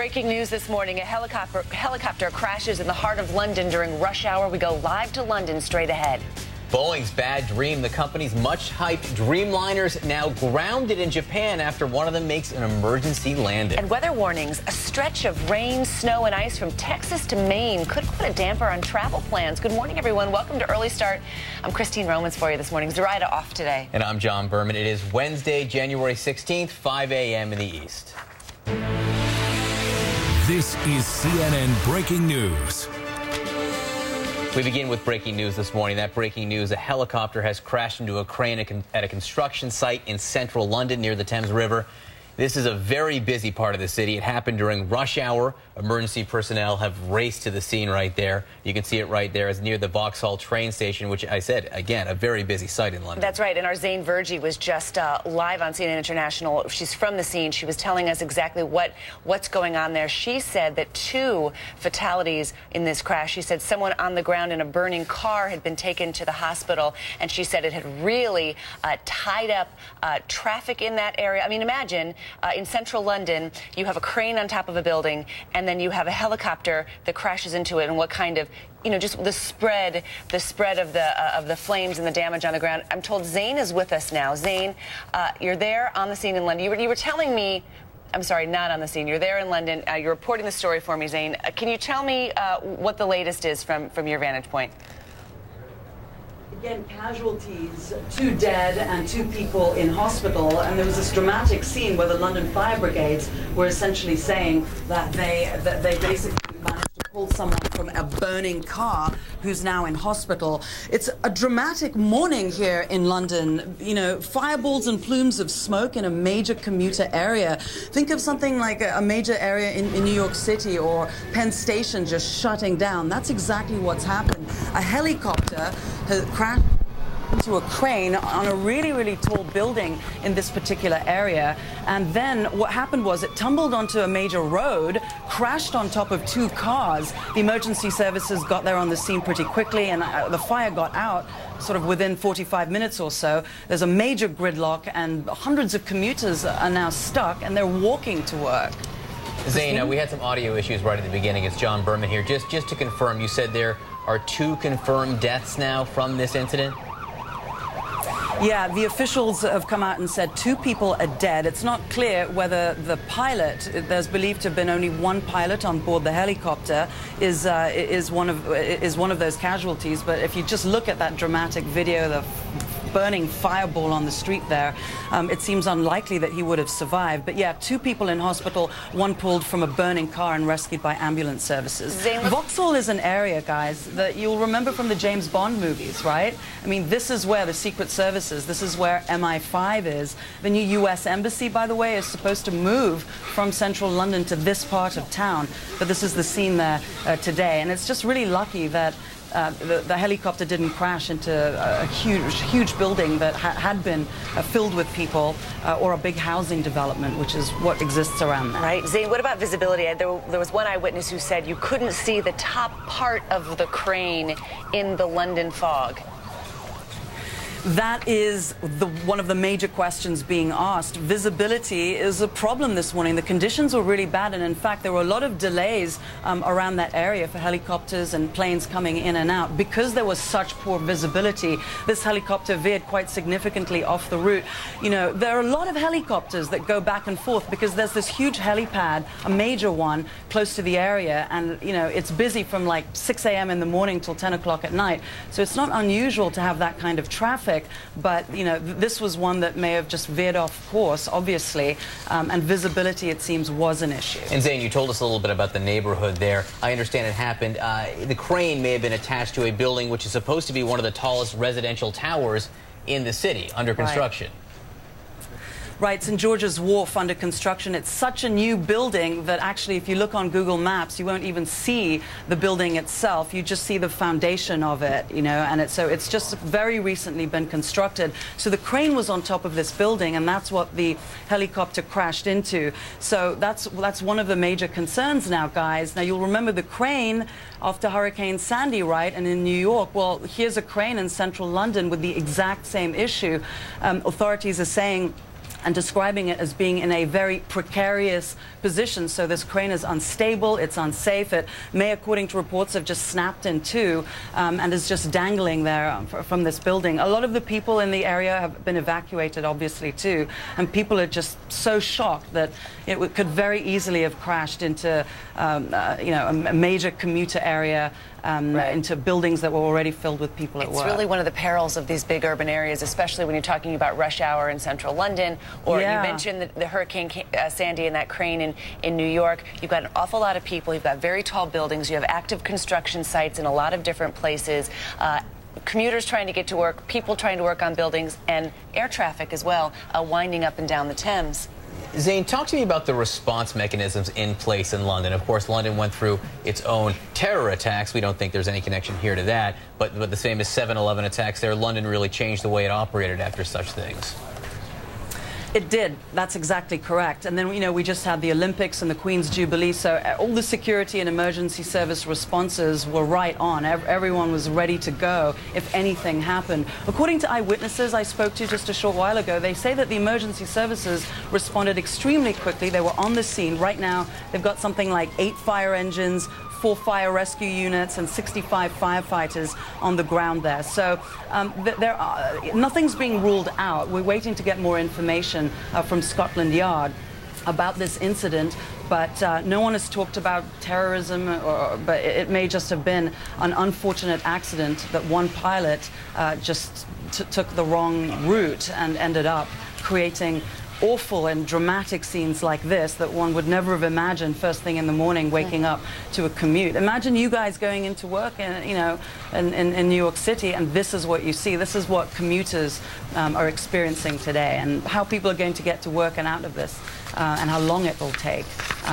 Breaking news this morning, a helicopter crashes in the heart of London during rush hour. We go live to London straight ahead. Boeing's bad dream. The company's much-hyped Dreamliners now grounded in Japan after one of them makes an emergency landing. And weather warnings. A stretch of rain, snow, and ice from Texas to Maine could put a damper on travel plans. Good morning, everyone. Welcome to Early Start. I'm Christine Romans for you this morning. Zoraida off today. And I'm John Berman. It is Wednesday, January 16th, 5 a.m. in the East. This is CNN Breaking News. We begin with breaking news this morning. That breaking news, a helicopter has crashed into a crane at a construction site in central London near the Thames River. This is a very busy part of the city. It happened during rush hour. Emergency personnel have raced to the scene right there. You can see it right there. It's near the Vauxhall train station, which I said, again, a very busy site in London. That's right. And our Zane Vergie was just live on CNN International. She's from the scene. She was telling us exactly what's going on there. She said that 2 fatalities in this crash. She said someone on the ground in a burning car had been taken to the hospital, and she said it had really tied up traffic in that area. I mean, imagine in central London, you have a crane on top of a building, and then you have a helicopter that crashes into it, and what kind of, you know, just the spread of the flames and the damage on the ground. I'm told Zane is with us now. Zane, you're there on the scene in London. You were telling me, I'm sorry, not on the scene. You're there in London. You're reporting the story for me, Zane. Can you tell me what the latest is from your vantage point? Again, casualties, 2 dead and 2 people in hospital, and there was this dramatic scene where the London fire brigades were essentially saying that they basically managed to pull someone from a burning car who's now in hospital. It's a dramatic morning here in London. You know, fireballs and plumes of smoke in a major commuter area. Think of something like a major area in New York City or Penn Station just shutting down. That's exactly what's happened. A helicopter has crashed into a crane on a really tall building in this particular area, and then what happened was it tumbled onto a major road, crashed on top of 2 cars. The emergency services got there on the scene pretty quickly, and the fire got out sort of within 45 minutes or so. There's a major gridlock, and hundreds of commuters are now stuck, and they're walking to work. Zane, we had some audio issues right at the beginning. It's John Berman here. Just to confirm, you said there are 2 confirmed deaths now from this incident? Yeah, the officials have come out and said 2 people are dead. It's not clear whether the pilot, there's believed to have been only 1 pilot on board the helicopter, is one of those casualties. But if you just look at that dramatic video, the burning fireball on the street there, it seems unlikely that he would have survived. But yeah, 2 people in hospital, 1 pulled from a burning car and rescued by ambulance services. Vauxhall is an area, guys, that you'll remember from the James Bond movies, right? I mean, this is where the Secret Services, this is where MI5 is. The new U.S. Embassy, by the way, is supposed to move from central London to this part of town. But this is the scene there today. And it's just really lucky that the helicopter didn't crash into a huge building that had been filled with people or a big housing development, which is what exists around there. Right. Zane, what about visibility? There was one eyewitness who said you couldn't see the top part of the crane in the London fog. That is one of the major questions being asked. Visibility is a problem this morning. The conditions were really bad, and in fact there were a lot of delays around that area for helicopters and planes coming in and out. Because there was such poor visibility, this helicopter veered quite significantly off the route. You know, there are a lot of helicopters that go back and forth because there's this huge helipad, a major one, close to the area, and you know, it's busy from like 6 a.m. in the morning till 10 o'clock at night. So it's not unusual to have that kind of traffic. But, you know, this was one that may have just veered off course, obviously, and visibility, it seems, was an issue. And Zane, you told us a little bit about the neighborhood there. I understand it happened. The crane may have been attached to a building which is supposed to be one of the tallest residential towers in the city, under construction. Right. Right, St. George's Wharf under construction. It's such a new building that actually, if you look on Google Maps, you won't even see the building itself. You just see the foundation of it, you know, and so it's just very recently been constructed. So the crane was on top of this building, and that's what the helicopter crashed into. So that's one of the major concerns now, guys. Now, you'll remember the crane after Hurricane Sandy, right, and in New York. Well, here's a crane in central London with the exact same issue. Authorities are saying and describing it as being in a very precarious position. So this crane is unstable, it's unsafe. It may, according to reports, have just snapped in two and is just dangling there from this building. A lot of the people in the area have been evacuated, obviously, too, and people are just so shocked that it could very easily have crashed into you know, a major commuter area, into buildings that were already filled with people at work. It's really one of the perils of these big urban areas, especially when you're talking about rush hour in central London, or you mentioned the Hurricane Sandy and that crane in New York. You've got an awful lot of people, you've got very tall buildings, you have active construction sites in a lot of different places, commuters trying to get to work, people trying to work on buildings, and air traffic as well, winding up and down the Thames. Zane, talk to me about the response mechanisms in place in London. Of course, London went through its own terror attacks. We don't think there's any connection here to that. But the same as 7/11 attacks there, London really changed the way it operated after such things. It did. That's exactly correct. And then, you know, we just had the Olympics and the Queen's Jubilee, so all the security and emergency service responses were right on. Everyone was ready to go if anything happened. According to eyewitnesses I spoke to just a short while ago, they say that the emergency services responded extremely quickly. They were on the scene. Right now, they've got something like 8 fire engines, 4 fire rescue units, and 65 firefighters on the ground there. So nothing's being ruled out. We're waiting to get more information from Scotland Yard about this incident, but no one has talked about terrorism, but it may just have been an unfortunate accident that one pilot just took the wrong route and ended up creating awful and dramatic scenes like this that one would never have imagined first thing in the morning waking up to a commute. Imagine you guys going into work in, you know, in New York City, and this is what you see. This is what commuters are experiencing today, and how people are going to get to work and out of this, and how long it will take.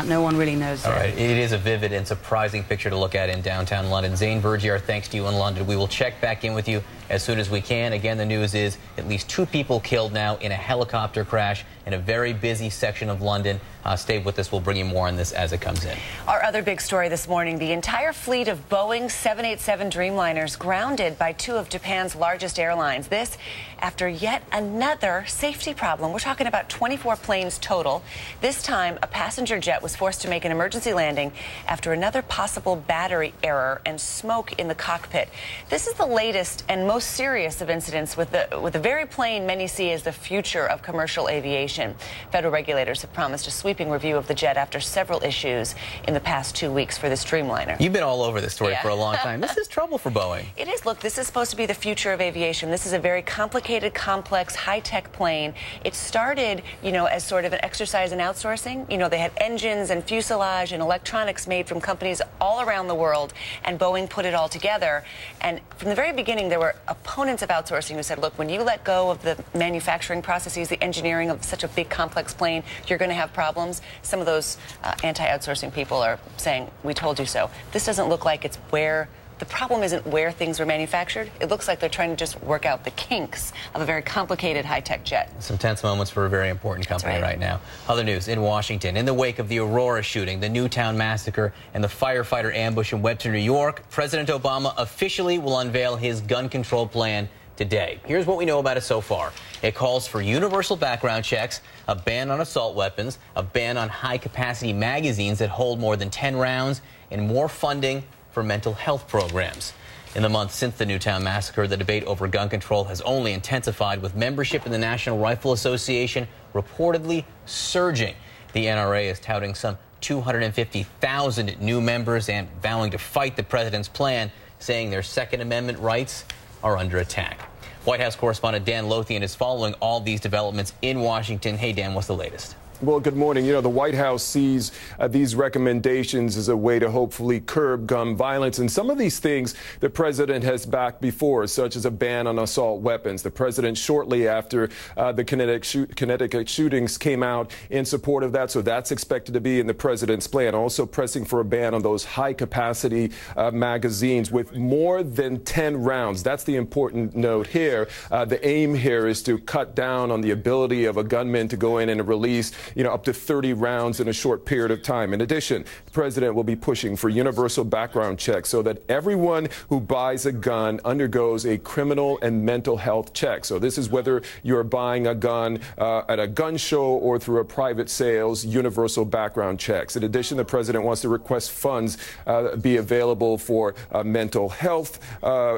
No one really knows All yet. right, it is a vivid and surprising picture to look at in downtown London. Zane Vergie, our thanks to you in London. We will check back in with you as soon as we can. Again, the news is at least 2 people killed now in a helicopter crash in a very busy section of London. Stay with us. We'll bring you more on this as it comes in. Our other big story this morning, the entire fleet of Boeing 787 Dreamliners grounded by 2 of Japan's largest airlines. This after yet another safety problem. We're talking about 24 planes total. This time, a passenger jet was forced to make an emergency landing after another possible battery error and smoke in the cockpit. This is the latest and most serious of incidents with the very plane many see as the future of commercial aviation. Federal regulators have promised a sweeping review of the jet after several issues in the past 2 weeks for this Dreamliner. You've been all over this story for a long time. This is trouble for Boeing. It is. Look, this is supposed to be the future of aviation. This is a very complicated, complex, high-tech plane. It started, you know, as sort of an exercise in outsourcing. You know, they had engines and fuselage and electronics made from companies all around the world, and Boeing put it all together. And from the very beginning, there were opponents of outsourcing who said, look, when you let go of the manufacturing processes, the engineering of such a big, complex plane, you're going to have problems. Some of those anti-outsourcing people are saying, we told you so. This doesn't look like it's where the problem isn't where things were manufactured. It looks like they're trying to just work out the kinks of a very complicated high-tech jet. Some tense moments for a very important company right now. Other news in Washington. In the wake of the Aurora shooting, the Newtown massacre, and the firefighter ambush in Webster, New York, President Obama officially will unveil his gun control plan today. Here's what we know about it so far. It calls for universal background checks, a ban on assault weapons, a ban on high-capacity magazines that hold more than 10 rounds, and more funding for mental health programs. In the months since the Newtown massacre, the debate over gun control has only intensified, with membership in the National Rifle Association reportedly surging. The NRA is touting some 250,000 new members and vowing to fight the president's plan, saying their Second Amendment rights are under attack. White House correspondent Dan Lothian is following all these developments in Washington. Hey, Dan, what's the latest? Well, good morning. You know, the White House sees these recommendations as a way to hopefully curb gun violence. And some of these things the president has backed before, such as a ban on assault weapons. The president, shortly after the Connecticut shootings, came out in support of that. So that's expected to be in the president's plan. Also pressing for a ban on those high-capacity magazines with more than 10 rounds. That's the important note here. The aim here is to cut down on the ability of a gunman to go in and release up to 30 rounds in a short period of time. In addition, the president will be pushing for universal background checks so that everyone who buys a gun undergoes a criminal and mental health check. So this is whether you're buying a gun at a gun show or through a private sales, universal background checks. In addition, the president wants to request funds be available for mental health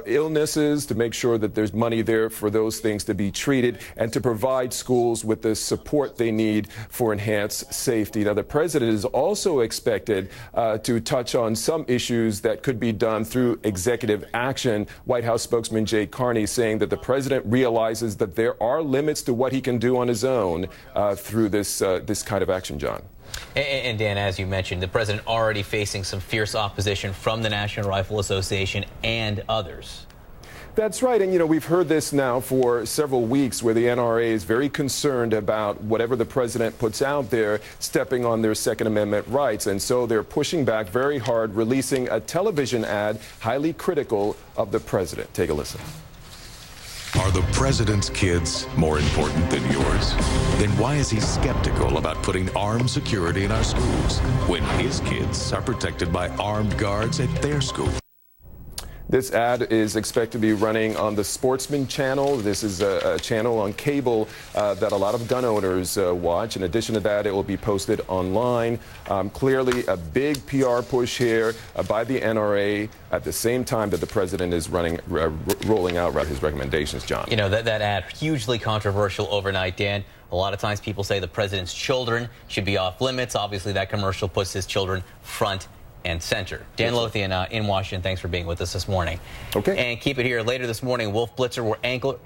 illnesses, to make sure that there's money there for those things to be treated, and to provide schools with the support they need for enhanced safety. Now, the president is also expected to touch on some issues that could be done through executive action. White House spokesman Jay Carney saying that the president realizes that there are limits to what he can do on his own through this kind of action, John. And Dan, as you mentioned, the president already facing some fierce opposition from the National Rifle Association and others. That's right. And, we've heard this now for several weeks, where the NRA is very concerned about whatever the president puts out there stepping on their Second Amendment rights. And so they're pushing back very hard, releasing a television ad highly critical of the president. Take a listen. Are the president's kids more important than yours? Then why is he skeptical about putting armed security in our schools when his kids are protected by armed guards at their school? This ad is expected to be running on the Sportsman channel. This is a channel on cable that a lot of gun owners watch. In addition to that, it will be posted online. Clearly a big PR push here by the NRA at the same time that the president is rolling out his recommendations, John. That ad, hugely controversial overnight, Dan. A lot of times people say the president's children should be off limits. Obviously, that commercial puts his children front and center. Dan Lothian in Washington, thanks for being with us this morning. Okay. And keep it here. Later this morning, Wolf Blitzer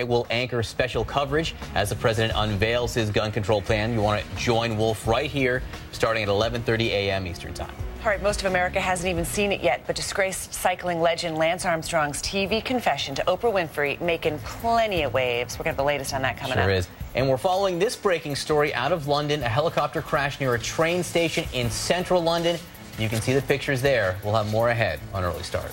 will anchor special coverage as the president unveils his gun control plan. You want to join Wolf right here, starting at 11:30 a.m. Eastern Time. All right, most of America hasn't even seen it yet, but disgraced cycling legend Lance Armstrong's TV confession to Oprah Winfrey making plenty of waves. We're going to have the latest on that coming up. Sure is. And we're following this breaking story out of London. A helicopter crashed near a train station in central London. You can see the pictures there. We'll have more ahead on Early Start.